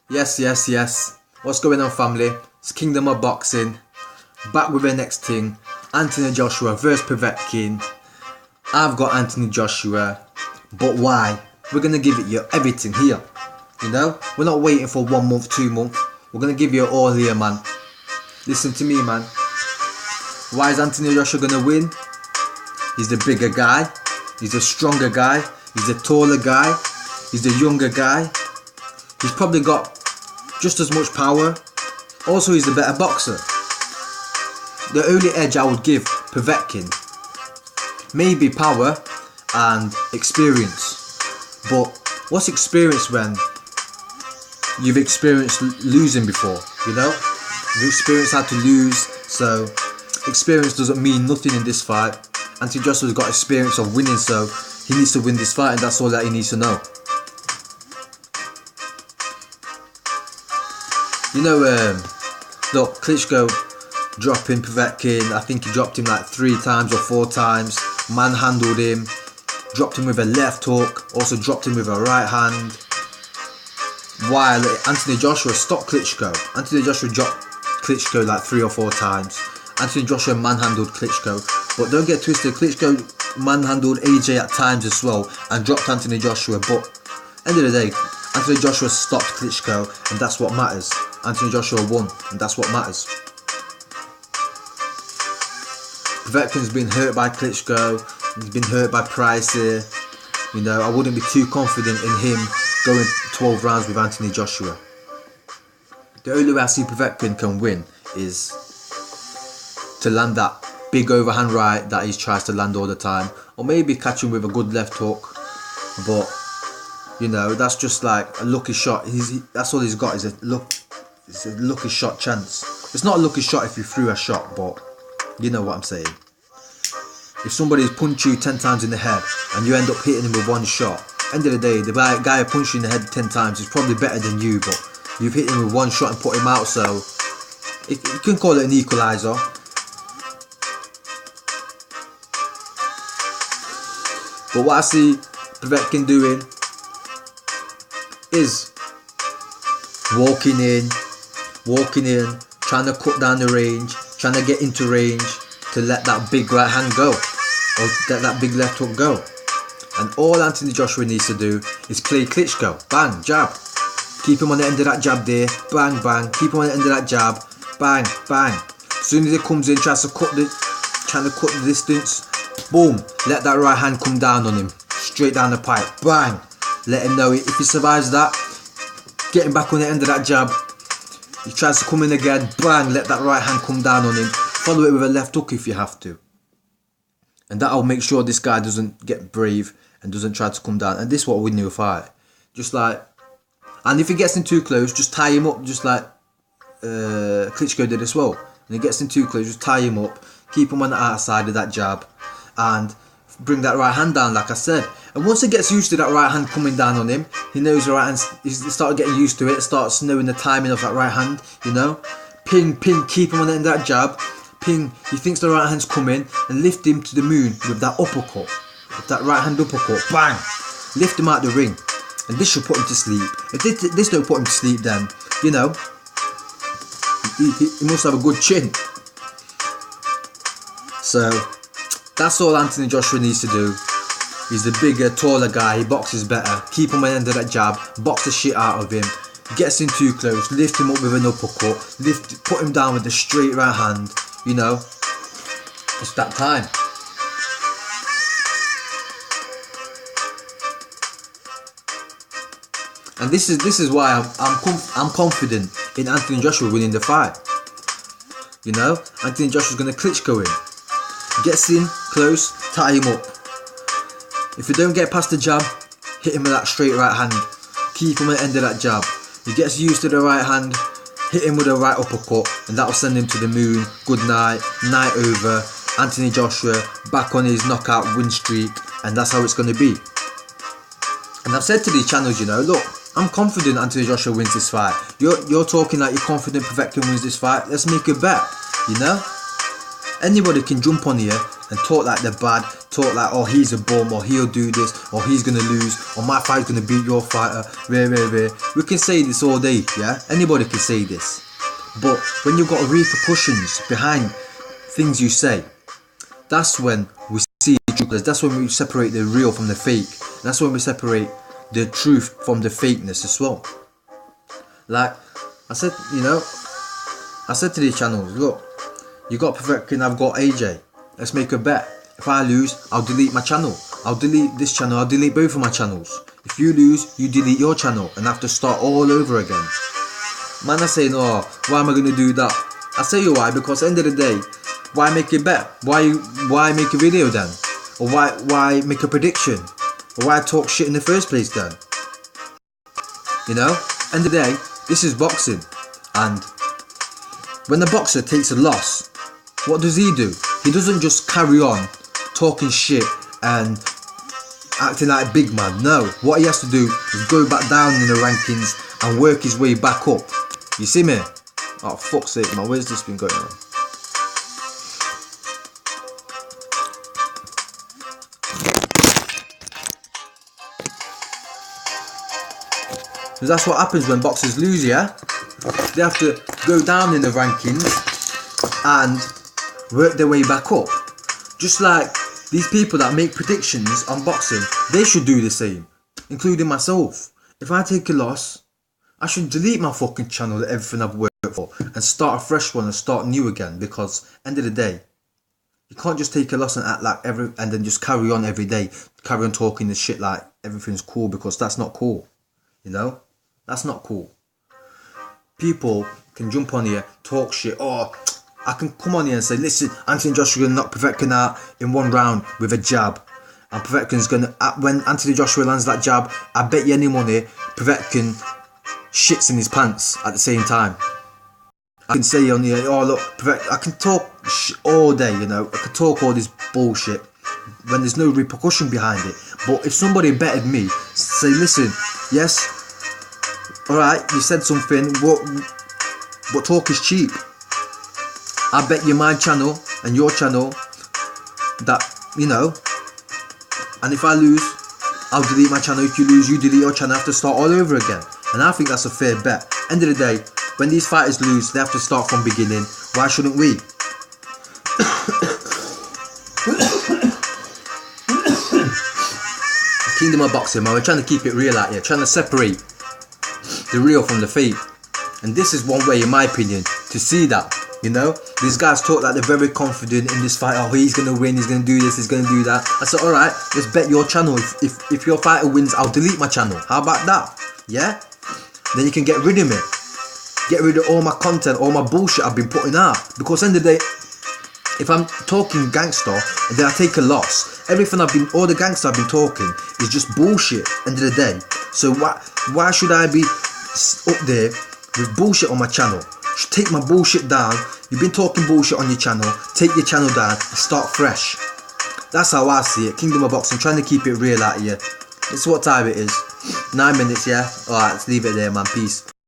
Yes. What's going on, family? It's Kingdom of Boxing. Back with the next thing. Anthony Joshua versus Povetkin. I've got Anthony Joshua. But why? We're going to give it you everything here. You know? We're not waiting for 1 month, 2 months. We're going to give you it all here, man. Listen to me, man. Why is Anthony Joshua going to win? He's the bigger guy. He's the stronger guy. He's the taller guy. He's the younger guy. He's probably got just as much power. Also, he's the better boxer. The only edge I would give Povetkin, maybe power and experience. But what's experience when you've experienced losing before, you know? You've experienced how to lose, so experience doesn't mean nothing in this fight. Anthony Joshua's got experience of winning, so he needs to win this fight, and that's all that he needs to know. You know, look, Klitschko dropping Povetkin, I think he dropped him like 3 times or 4 times, manhandled him, dropped him with a left hook, also dropped him with a right hand, while Anthony Joshua stopped Klitschko. Anthony Joshua dropped Klitschko like 3 or 4 times. Anthony Joshua manhandled Klitschko, but don't get twisted, Klitschko manhandled AJ at times as well and dropped Anthony Joshua, but end of the day, Anthony Joshua stopped Klitschko, and that's what matters. Anthony Joshua won, and that's what matters. Povetkin's been hurt by Klitschko, he's been hurt by Price here. You know, I wouldn't be too confident in him going 12 rounds with Anthony Joshua. The only way I see Povetkin can win is to land that big overhand right that he tries to land all the time, or maybe catch him with a good left hook, but you know, that's just like a lucky shot. That's all he's got is it's a lucky shot chance. It's not a lucky shot if you threw a shot, but you know what I'm saying. If somebody's punched you 10 times in the head and you end up hitting him with 1 shot, end of the day, the guy who punched you in the head 10 times is probably better than you, but you've hit him with 1 shot and put him out, so you can call it an equaliser. But what I see Povetkin doing is walking in, trying to cut down the range, trying to get into range to let that big right hand go, or let that big left hook go. And all Anthony Joshua needs to do is play Klitschko, bang, jab, keep him on the end of that jab there, bang, bang, keep him on the end of that jab, bang, bang. As soon as he comes in, trying to cut the distance, boom, let that right hand come down on him, straight down the pipe, bang. Let him know if he survives that, get him back on the end of that jab. He tries to come in again, bang, let that right hand come down on him. Follow it with a left hook if you have to. And that'll make sure this guy doesn't get brave and doesn't try to come down. And this is what will win you a fight. Just like, and if he gets in too close, just tie him up, just like Klitschko did as well. And he gets in too close, just tie him up, keep him on the outside of that jab, and bring that right hand down, like I said. And once he gets used to that right hand coming down on him, he knows the right hand, he's started getting used to it, starts knowing the timing of that right hand, you know. Ping, keep him on the end of that jab, ping, he thinks the right hand's coming, and lift him to the moon with that uppercut, with that right hand uppercut, bang, lift him out the ring. And this should put him to sleep. If this don't put him to sleep, then, you know, he must have a good chin. So that's all Anthony Joshua needs to do. He's the bigger, taller guy, he boxes better. Keep him on the end of that jab, box the shit out of him. Gets in too close, lift him up with an uppercut, put him down with the straight right hand, you know. It's that time. And this is why I'm confident in Anthony Joshua winning the fight. You know, Anthony Joshua's gonna Klitschko in. Gets in close, tie him up. If you don't get past the jab, hit him with that straight right hand. Keep him at the end of that jab. He gets used to the right hand, hit him with a right uppercut, and that'll send him to the moon. Good night, night over. Anthony Joshua back on his knockout win streak, and that's how it's going to be. And I've said to these channels, you know, look, I'm confident Anthony Joshua wins this fight. You're talking like you're confident Povetkin wins this fight. Let's make a bet, you know. Anybody can jump on here, and talk like they're bad, talk like, oh, he's a bum, or he'll do this, or he's gonna lose, or my fight's gonna beat your fighter, we can say this all day, yeah? Anybody can say this. But when you've got repercussions behind things you say, that's when we see truth. That's when we separate the real from the fake. That's when we separate the truth from the fakeness as well. Like I said, I said to these channels, look, you got Povetkin, I've got AJ. Let's make a bet. If I lose, I'll delete my channel. I'll delete this channel, I'll delete both of my channels. If you lose, you delete your channel and have to start all over again. Man are saying, oh, why am I going to do that? I tell you why, because at the end of the day, why make a bet? Why make a video then? Or why make a prediction? Or why talk shit in the first place then? End of the day, this is boxing. And when the boxer takes a loss, what does he do? He doesn't just carry on talking shit and acting like a big man. No, what he has to do is go back down in the rankings and work his way back up. You see me? Oh, fuck's sake, man, where's this been going on? Because that's what happens when boxers lose, yeah? They have to go down in the rankings and work their way back up. Just like these people that make predictions on boxing, they should do the same, including myself. If I take a loss, I should delete my fucking channel, everything I've worked for, and start a fresh one and start new again. Because end of the day, you can't just take a loss and act like and then just carry on every day, carry on talking this shit like everything's cool, because that's not cool. That's not cool. People can jump on here, talk shit. Oh, I can come on here and say, listen, Anthony Joshua gonna knock Povetkin out in one round with a jab. And Povetkin's gonna, when Anthony Joshua lands that jab, I bet you any money, Povetkin shits in his pants at the same time. I can say on here, oh look, I can talk all day, I can talk all this bullshit when there's no repercussion behind it. But if somebody betted me, say, listen, yes, alright, you said something, but talk is cheap. I bet you my channel and your channel that, and if I lose, I'll delete my channel. If you lose, you delete your channel, I have to start all over again. And I think that's a fair bet. End of the day, when these fighters lose, they have to start from beginning. Why shouldn't we? Kingdom of Boxing, man, we're trying to keep it real out here, trying to separate the real from the fake. And this is one way, in my opinion, to see that. These guys talk like they're very confident in this fight. Oh, he's gonna win, he's gonna do this, he's gonna do that. I said, alright, let's bet your channel. If your fighter wins, I'll delete my channel. How about that? Yeah? Then you can get rid of me. Get rid of all my content, all my bullshit I've been putting out. Because end of the day, if I'm talking gangster and then I take a loss, all the gangster I've been talking is just bullshit. End of the day. So why should I be up there with bullshit on my channel? Just take my bullshit down. You've been talking bullshit on your channel. Take your channel down and start fresh. That's how I see it. Kingdom of Boxing, trying to keep it real out here. It's what time it is. 9 minutes, yeah? Alright, let's leave it there, man. Peace.